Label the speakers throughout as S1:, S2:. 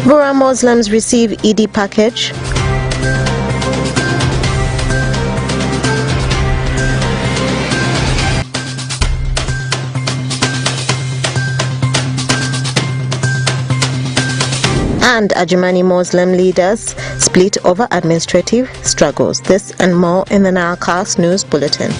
S1: Bura Muslims receive Eid package. And Ajumani Muslim leaders split over administrative struggles. This and more in the NILE News Bulletin.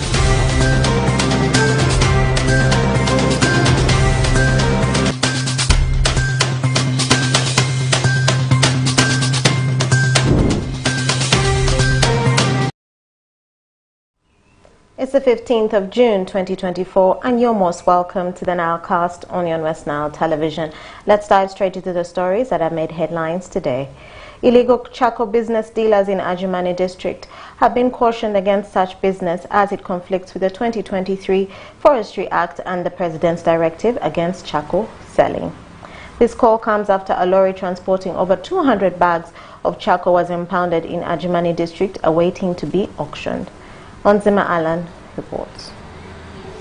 S1: It's the 15th of June 2024 and you're most welcome to the NILEcast on your West Nile television. Let's dive straight into the stories that have made headlines today. Illegal charcoal business dealers in Ajumani district have been cautioned against such business as it conflicts with the 2023 Forestry Act and the President's directive against charcoal selling. This call comes after a lorry transporting over 200 bags of charcoal was impounded in Ajumani district awaiting to be auctioned. Onzima Alan reports.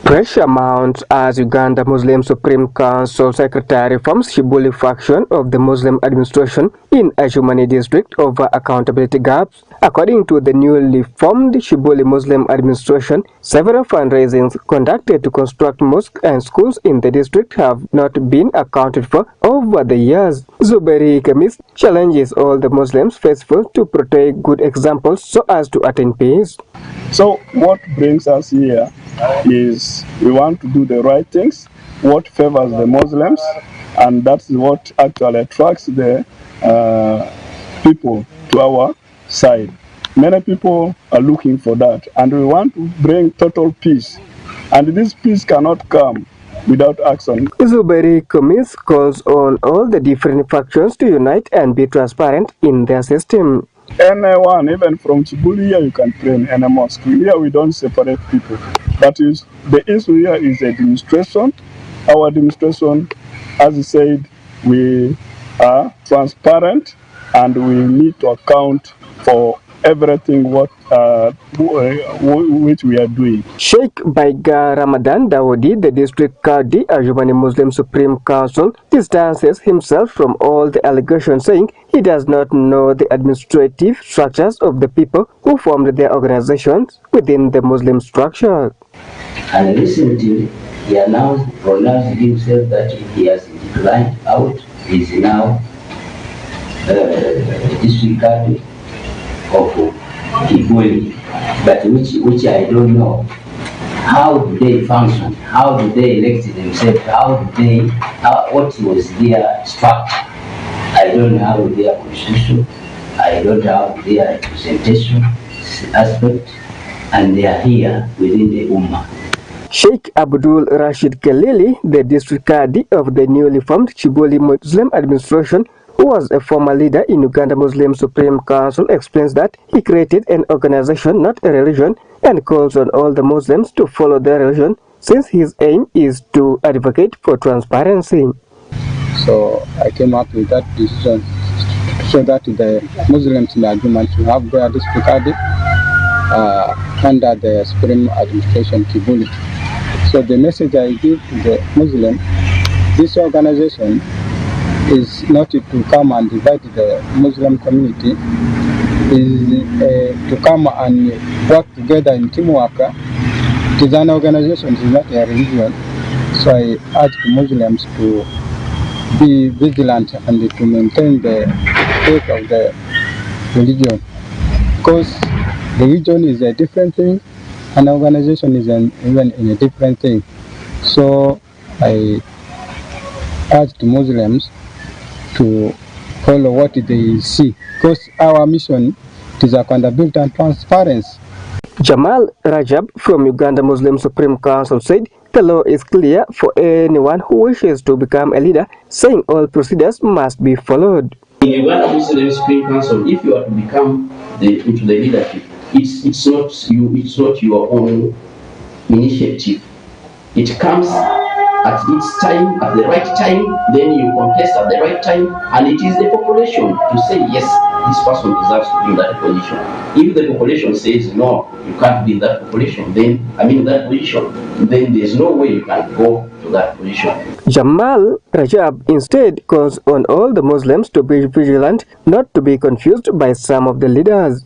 S2: Pressure mounts as Uganda Muslim Supreme Council Secretary from Shibuli faction of the Muslim administration in Ajumani district over accountability gaps. According to the newly formed Shibuli Muslim administration, several fundraisings conducted to construct mosques and schools in the district have not been accounted for over the years. Zuberi Kemis challenges all the Muslims faithful to portray good examples so as to attain peace.
S3: So what brings us here is we want to do the right things, what favors the Muslims, and that's what actually attracts the people to our side. Many people are looking for that, and we want to bring total peace, and this peace cannot come without action.
S2: Zuberi Kemis calls on all the different factions to unite and be transparent in their system.
S3: Anyone, even from Chibuli here, you can pray in any mosque. Here we don't separate people. That is, the issue here is administration. Our administration, as I said, we are transparent and we need to account for everything which we are doing.
S2: Sheikh Baiga Ramadan Dawodi, the district Qadi Ajumani Muslim Supreme Council, distances himself from all the allegations, saying he does not know the administrative structures of the people who formed their organizations within the Muslim structure.
S4: And recently, he pronounced himself that he has declined out. He is now district Qadi of Kibuli, but which I don't know. How do they function? How do they elect themselves? What was their structure? I don't know their constitution. I don't have their representation aspect, and they are here within the Ummah.
S2: Sheikh Abdul Rashid Khalili, the district Qadi of the newly formed Chibuli Muslim administration, who was a former leader in Uganda Muslim Supreme Council, explains that he created an organization, not a religion, and calls on all the Muslims to follow their religion, since his aim is to advocate for transparency.
S5: So I came up with that decision so that the Muslims in the agreement should have their district Qadi under the Supreme Administration Kibuli. So the message I give to the Muslim, this organization is not to come and divide the Muslim community, is to come and work together in teamwork. It is an organization, it is not a religion. So I urge the Muslims to be vigilant and to maintain the faith of the religion. Because religion is a different thing, and organization is even in a different thing. So I urge the Muslims to follow what they see, because our mission is accountability and transparency.
S2: Jamal Rajab from Uganda Muslim Supreme Council said the law is clear for anyone who wishes to become a leader, saying all procedures must be followed.
S6: In Uganda Muslim Supreme Council, if you are to become into the leadership, it's not your own initiative. It comes at its time, at the right time, then you contest at the right time, and it is the population to say yes, this person deserves to be in that position. If the population says no, you can't be in that population, then that position, then there's no way you can go to that position.
S2: Jamal Rajab instead calls on all the Muslims to be vigilant, not to be confused by some of the leaders.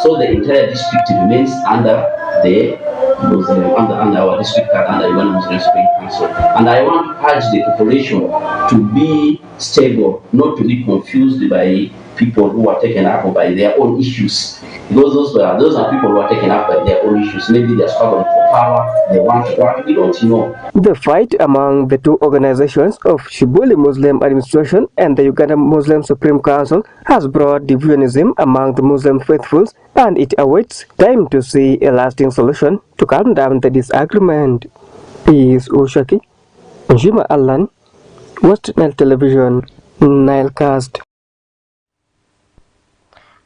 S6: So the entire district remains under the Muslim, under our district, under Uganda Muslim Supreme Council. And I want to urge the population to be stable, not to be confused by people who are taken up by their own issues. Because those are people who are taken up by their own issues. Maybe they're struggling for power, they want what we don't know.
S2: The fight among the two organizations of Shibuli Muslim Administration and the Uganda Muslim Supreme Council has brought divisionism among the Muslim faithfuls, and it awaits time to see a lasting solution to calm down the disagreement. Is Ushaki Njima Allan, West Nile Television, Nilecast.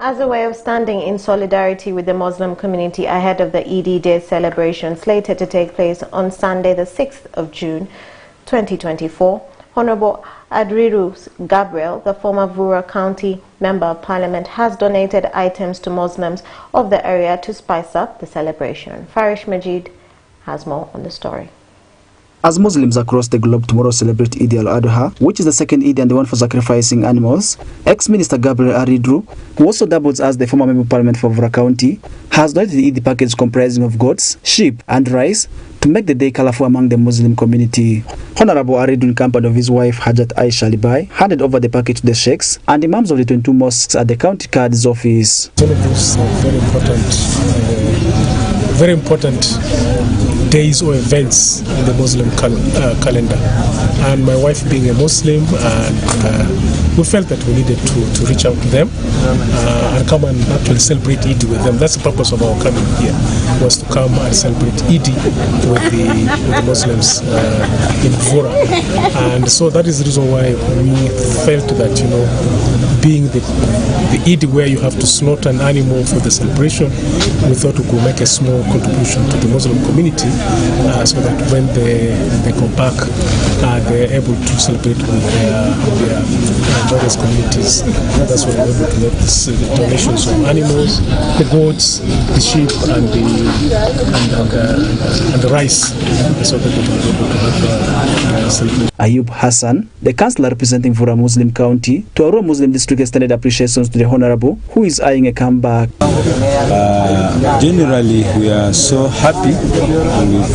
S1: As a way of standing in solidarity with the Muslim community ahead of the Eid Day celebration slated to take place on Sunday, the 6th of June, 2024, Honorable Adriru Gabriel, the former Vura County Member of Parliament, has donated items to Muslims of the area to spice up the celebration. Farish Majid has more on the story.
S7: As Muslims across the globe tomorrow celebrate Eid al-Adha, which is the second Eid and the one for sacrificing animals, ex-Minister Gabriel Aridru, who also doubles as the former Member of Parliament for Vura County, has donated the Eid package comprising of goats, sheep and rice to make the day colorful among the Muslim community. Honorable Aridru, in company of his wife Hajat Aisha Libai, handed over the package to the sheikhs and imams of the 22 mosques at the county card's office.
S8: One of those very important days or events in the Muslim calendar, and my wife being a Muslim, and we felt that we needed to reach out to them and come and actually celebrate Eid with them. That's the purpose of our coming here, was to come and celebrate Eid with the Muslims in Vura. And so that is the reason why we felt that, being the Eid where you have to slaughter an animal for the celebration, we thought we could make a small contribution to the Muslim community so that when they come back, they're able to celebrate with their various communities. That's why we're able to make these donations of animals, the goats, the sheep, and the rice, so that they can be able to celebrate.
S7: Ayub Hassan, the councillor representing Vura Muslim County, to Arua Muslim District, extended appreciations to the Honorable, who is eyeing a comeback.
S9: Generally, we are so happy with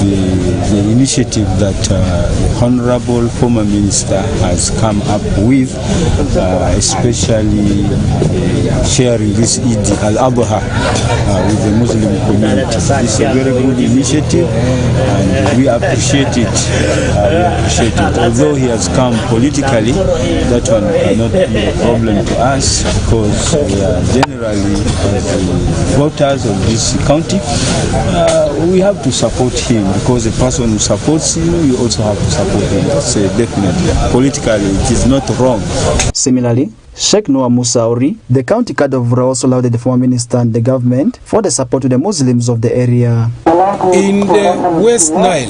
S9: the initiative that the Honorable former Minister has come up with, especially sharing this Eid al-Adha with the Muslim community. This is a very good initiative, and we appreciate it. Although he has come politically, that one cannot be a problem to us, because we are generally, as the voters of this county, we have to support him, because the person who supports you, you also have to support him. So definitely, politically, it is not wrong.
S7: Similarly, Sheikh Noah Musauri, the county card of Vura, also lauded the former minister and the government for the support to the Muslims of the area.
S8: In the West Nile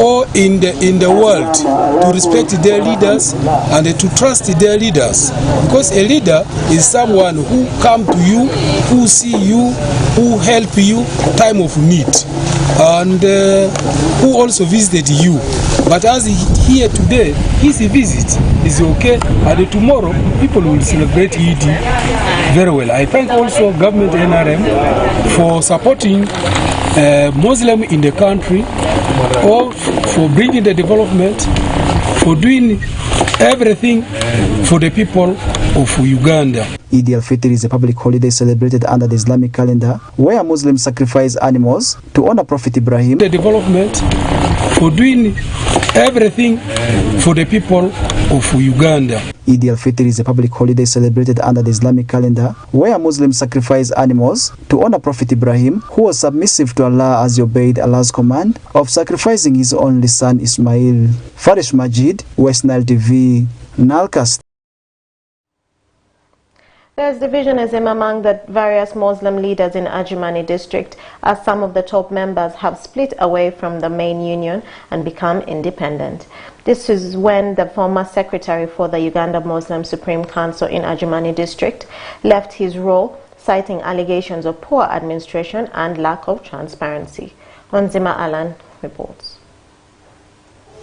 S8: or in the world, to respect their leaders and to trust their leaders, because a leader is someone who come to you, who see you, who help you time of need, and who also visited you. But as here today, his visit is okay, and tomorrow people will celebrate Eid very well. I thank also government NRM for supporting Muslim in the country, or for bringing the development, for doing everything for the people of Uganda.
S7: Eid al-Fitr is a public holiday celebrated under the Islamic calendar, where Muslims sacrifice animals to honor Prophet Ibrahim.
S8: The development, for doing everything for the people of Uganda.
S7: Eid al-Fitr is a public holiday celebrated under the Islamic calendar, where Muslims sacrifice animals to honor Prophet Ibrahim, who was submissive to Allah as he obeyed Allah's command of sacrificing his only son Ismail. Farish Majid, West Nile TV, Nilecast.
S1: There's divisionism among the various Muslim leaders in Ajumani district as some of the top members have split away from the main union and become independent. This is when the former secretary for the Uganda Muslim Supreme Council in Ajumani district left his role, citing allegations of poor administration and lack of transparency. Onzima Alan reports.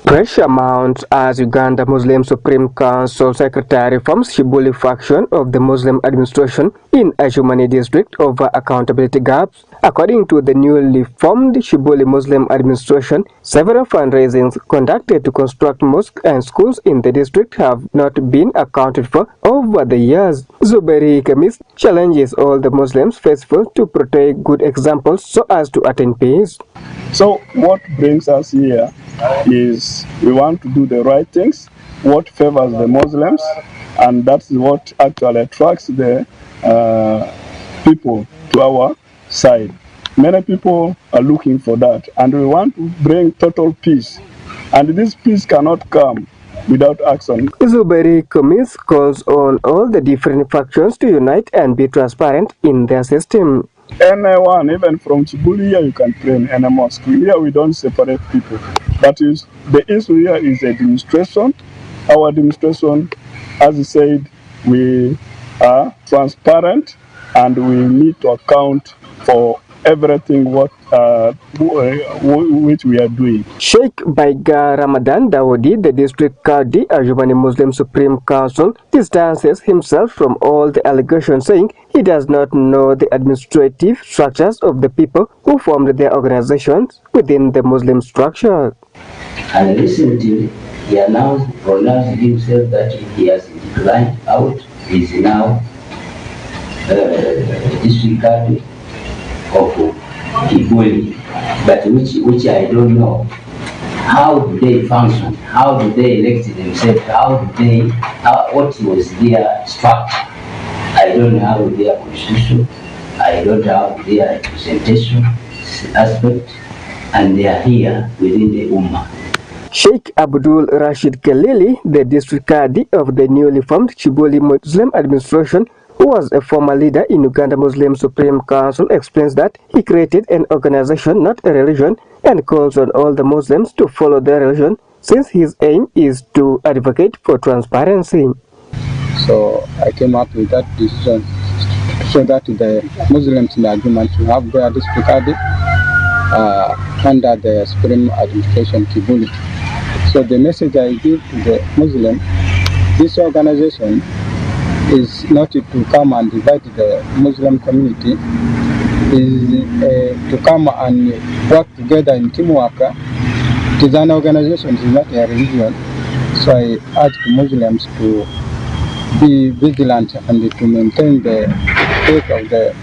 S2: Pressure mounts as Uganda Muslim Supreme Council Secretary forms Shibuli faction of the Muslim administration in Ajumani district over accountability gaps. According to the newly formed Shibuli Muslim administration, several fundraisings conducted to construct mosques and schools in the district have not been accounted for over the years. Zuberi Kemis challenges all the Muslims faithful to portray good examples so as to attain peace.
S3: So what brings us here is we want to do the right things, what favors the Muslims, and that's what actually attracts the people to our side. Many people are looking for that, and we want to bring total peace, and this peace cannot come without action.
S2: Zuberi Kemis calls on all the different factions to unite and be transparent in their system.
S3: Anyone, even from Chibuli here, you can pray in any mosque. Here we don't separate people. But the issue here is administration. Our administration, as I said, we are transparent and we need to account for everything which we are doing.
S2: Sheikh Baiga Ramadan Dawodi, the district Qadi, Ajumani Muslim Supreme Council, distances himself from all the allegations, saying he does not know the administrative structures of the people who formed their organizations within the Muslim structure.
S4: And recently, he pronounced himself that he has declined out. He is now district Qadi of Kibuli, but which I don't know. How do they function? How do they elect themselves? What was their structure? I don't know how their constitution. I don't have their representation aspect, and they are here within the Ummah.
S2: Sheikh Abdul Rashid Kelili, the district Qadi of the newly formed Chibuli Muslim administration, who was a former leader in Uganda Muslim Supreme Council, explains that he created an organization, not a religion, and calls on all the Muslims to follow their religion, since his aim is to advocate for transparency.
S5: So I came up with that decision so that the Muslims in the agreement to have their district Qadi under the Supreme Administration Kibuli. So the message I give to the Muslim, this organization is not to come and divide the Muslim community, is to come and work together in teamwork. It is an organization, it is not a religion. So I urge the Muslims to be vigilant and to maintain the faith of the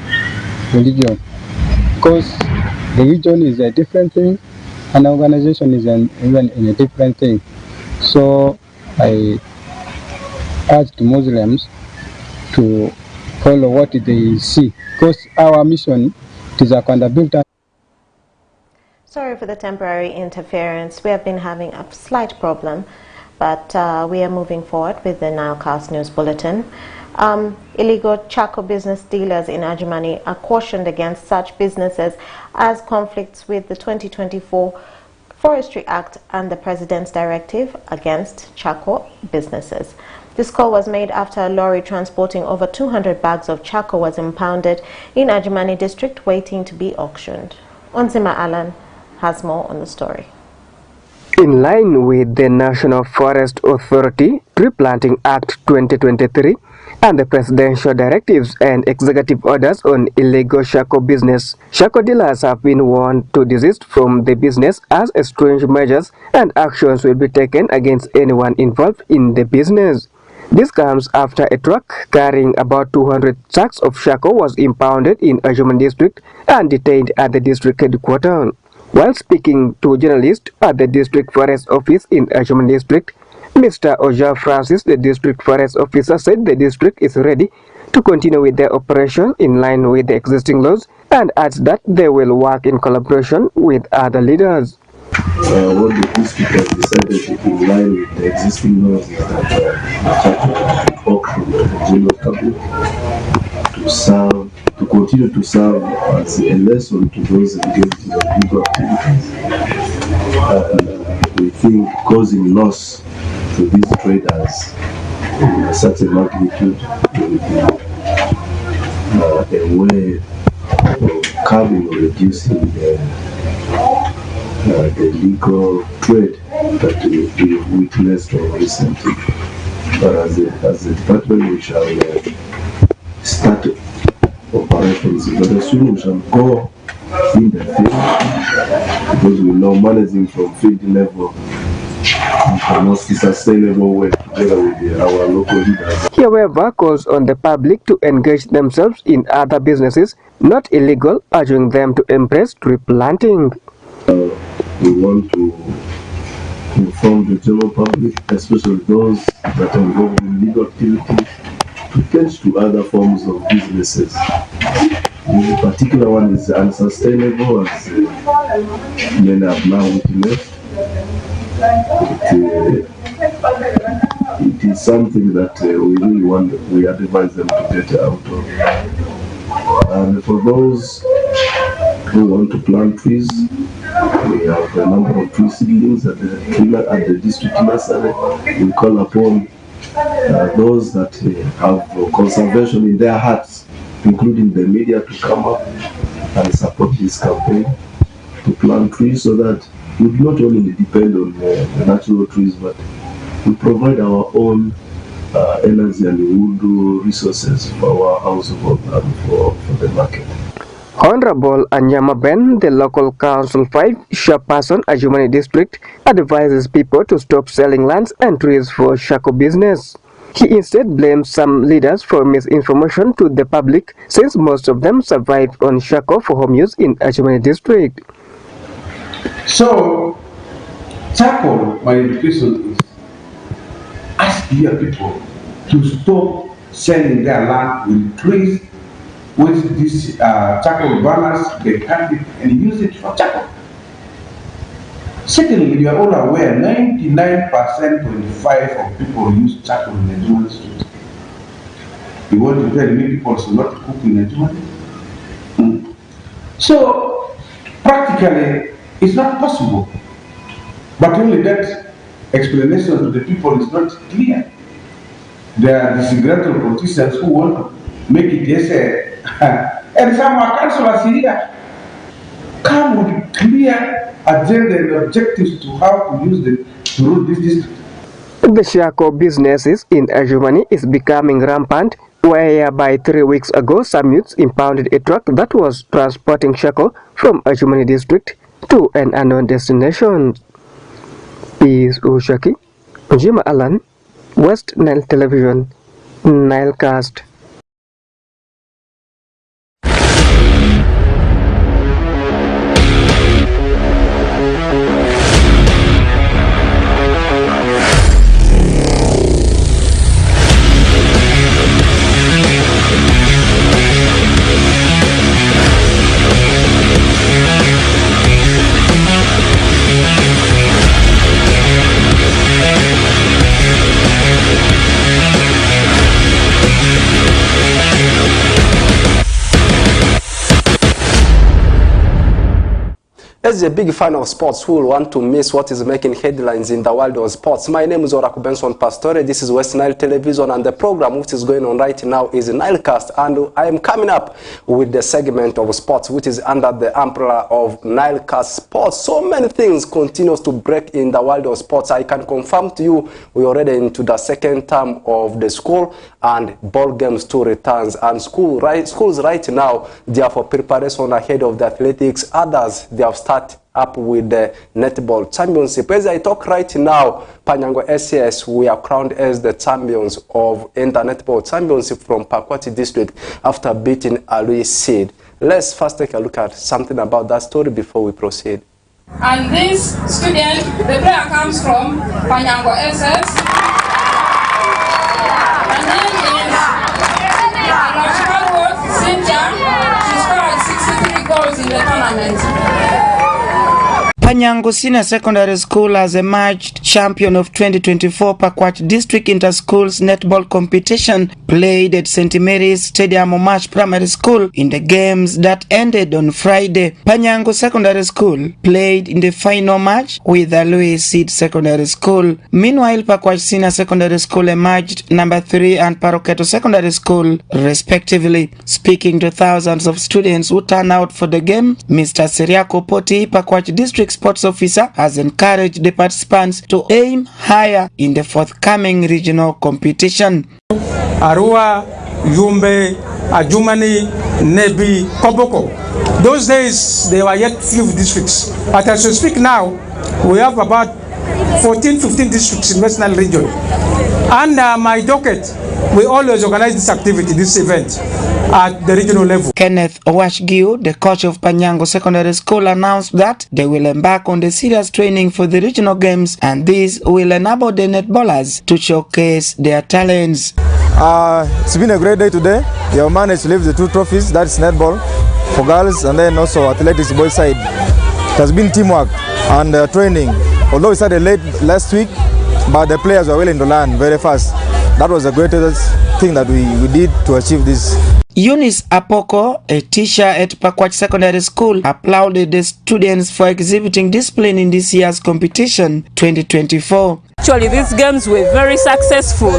S5: religion. Because religion is a different thing, and organization is even in a different thing. So I urge the Muslims to follow what they see, because our mission is accountability.
S1: Sorry for the temporary interference. We have been having a slight problem, but we are moving forward with the Nilecast News Bulletin. Illegal charcoal business dealers in Ajumani are cautioned against such businesses as conflicts with the 2024 Forestry Act and the President's Directive against charcoal businesses. This call was made after a lorry transporting over 200 bags of charcoal was impounded in Ajumani district waiting to be auctioned. Onzima Alan has more on the story.
S2: In line with the National Forest Authority Tree Planting Act 2023 and the presidential directives and executive orders on illegal charcoal business, charcoal dealers have been warned to desist from the business as stringent measures and actions will be taken against anyone involved in the business. This comes after a truck carrying about 200 sacks of charcoal was impounded in Ajumani district and detained at the district headquarters. While speaking to journalists at the district forest office in Ajumani district, Mr. Oja Francis, the district forest officer, said the district is ready to continue with their operation in line with the existing laws and adds that they will work in collaboration with other leaders.
S10: What the district has decided in line with the existing laws is that the charcoal auction general public, to continue to serve as a lesson to those engaged in illegal activities. We think causing loss to these traders in such a magnitude will be a way of curbing or reducing the illegal trade that we witnessed recently. But as a department, we shall start operations, but as soon we shall go in the field, because we know managing from field level the most sustainable way together with our local leaders.
S2: He, however, calls on the public to engage themselves in other businesses not illegal, urging them to embrace tree planting.
S10: We want to inform the general public, especially those that are involved in legal activities, to change to other forms of businesses. The particular one is unsustainable, as many have now witnessed. It is something that we really we advise them to get out of. And for those who want to plant trees, we have a number of tree seedlings at the district nursery. We call upon those that have conservation in their hearts, including the media, to come up and support this campaign to plant trees, so that we do not only depend on the natural trees, but we provide our own energy and wood resources for our household and for the market.
S2: Honorable Anyama Ben, the local council 5 chairperson Ajumani district, advises people to stop selling lands and trees for shako business. He instead blames some leaders for misinformation to the public, since most of them survived on shako for home use in Ajumani district.
S11: So, charcoal, my education is ask your people to stop selling their land with trees, with these charcoal burners, they cut it and use it for charcoal. Secondly, you are all aware 99.5% of people use charcoal in the Ajumani street. You want to tell me people should not cook in Ajumani? So, practically, it's not possible. But only that explanation to the people is not clear. There are disgruntled politicians who want to make it yes, and some are councillors here come with clear agenda and objectives to how to use them to rule this district.
S2: The shako businesses in Ajumani is becoming rampant, whereby 3 weeks ago some youths impounded a truck that was transporting shako from Ajumani district to an unknown destination. Peace Ushaki, Jima Alan, West Nile Television, Nilecast.
S12: As a big fan of sports who will want to miss what is making headlines in the world of sports, my name is Oraku Benson Pastore. This is West Nile Television, and the program which is going on right now is Nilecast, and I am coming up with the segment of sports which is under the umbrella of Nilecast Sports. So many things continues to break in the world of sports. I can confirm to you we are already into the second term of the school, and ball games too returns, and schools right now they are for preparation ahead of the athletics. Others they have started up with the netball championship. As I talk right now, Panyango SCS, we are crowned as the champions of the netball championship from Pakwati district after beating Alui Seed. Let's first take a look at something about that story before we proceed.
S13: And this student, the player comes from Panyango SS. And then is Cynthia. She scored 63 goals in the tournament.
S14: Panyango Senior Secondary School has emerged champion of 2024 Pakwach District Inter-Schools Netball Competition played at St. Mary's Stadium Omarch Primary School in the games that ended on Friday. Panyango Secondary School played in the final match with Louis Seed Secondary School. Meanwhile, Pakwach Senior Secondary School emerged number 3 and Paroketo Secondary School respectively. Speaking to thousands of students who turned out for the game, Mr. Seriako Poti, Pakwach District Sports Officer, has encouraged the participants to aim higher in the forthcoming regional competition.
S15: Arua, Yumbe, Ajumani, Nebi, Koboko. Those days there were yet few districts, but as we speak now, we have about 14-15 districts in West Nile region. Under my docket, we always organize this activity, this event, at the regional level.
S14: Kenneth Owashgiu, the coach of Panyango Secondary School, announced that they will embark on the serious training for the regional games, and this will enable the netballers to showcase their talents.
S16: It's been a great day today. We have managed to lift the 2 trophies, that's netball for girls and then also athletics boys side. It has been teamwork and training. Although we started late last week, but the players were willing to learn very fast. That was the greatest thing that we did to achieve this.
S14: Eunice Apoko, a teacher at Pakwach Secondary School, applauded the students for exhibiting discipline in this year's competition 2024.
S17: Actually, these games were very successful,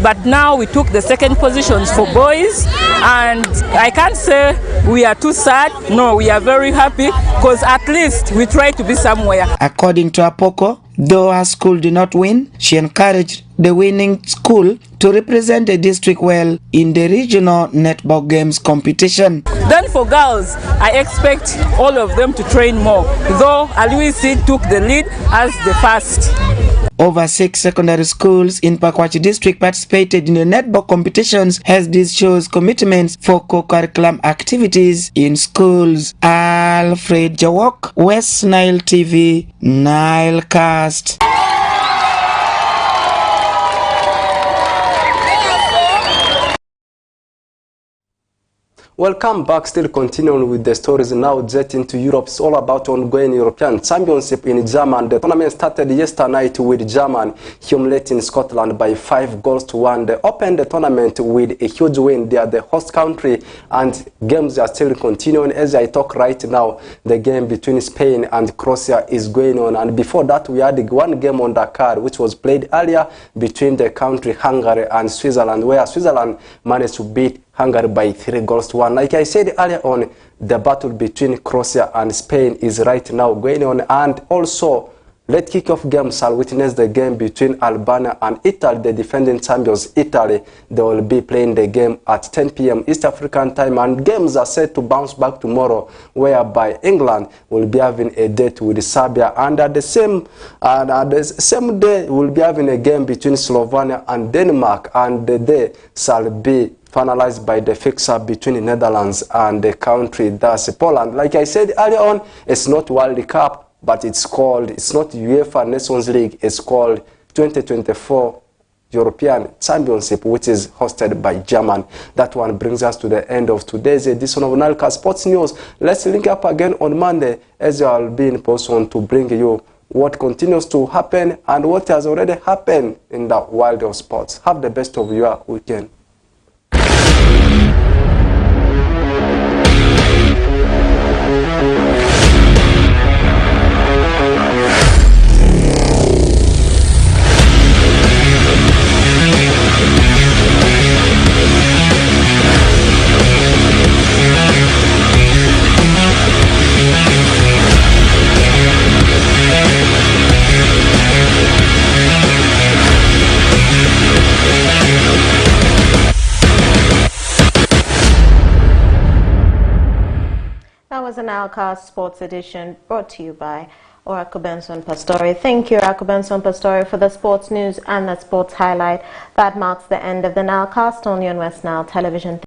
S17: but now we took the second positions for boys, and I can't say we are too sad. No, we are very happy because at least we try to be somewhere.
S14: According to Apoko, though her school did not win, she encouraged the winning school to represent the district well in the regional netball games competition.
S17: Then for girls, I expect all of them to train more, though Aluisi took the lead as the first.
S14: Over 6 secondary schools in Pakwach district participated in the netball competitions, as this shows commitments for co-curriculum activities in schools. Alfred Jawok, West Nile TV, Nilecast.
S12: Welcome back, still continuing with the stories now jetting to Europe. It's all about ongoing European Championship in Germany. The tournament started yesterday night with Germany humiliating Scotland by 5-1. They opened the tournament with a huge win. They are the host country and games are still continuing. As I talk right now, the game between Spain and Croatia is going on. And before that, we had one game on Dakar, which was played earlier between the country Hungary and Switzerland, where Switzerland managed to beat Hungary by 3-1. Like I said earlier on, the battle between Croatia and Spain is right now going on. And also, late kick-off game shall witness the game between Albania and Italy, the defending champions Italy. They will be playing the game at 10 p.m. East African time, and games are set to bounce back tomorrow, whereby England will be having a date with Serbia, and at the same day we'll be having a game between Slovenia and Denmark, and the day shall be finalized by the fixer between the Netherlands and the country that's Poland. Like I said earlier on, it's not World Cup, but it's not UEFA Nations League, it's called 2024 European Championship, which is hosted by Germany. That one brings us to the end of today's edition of NILE Sports News. Let's link up again on Monday, as I'll be in person to bring you what continues to happen and what has already happened in the world of sports. Have the best of your weekend.
S1: That was an NILE Sports Edition brought to you by Oracle Benson Pastore. Thank you, Oracle Benson Pastore, for the sports news and the sports highlight. That marks the end of the NILE on West Nile Television.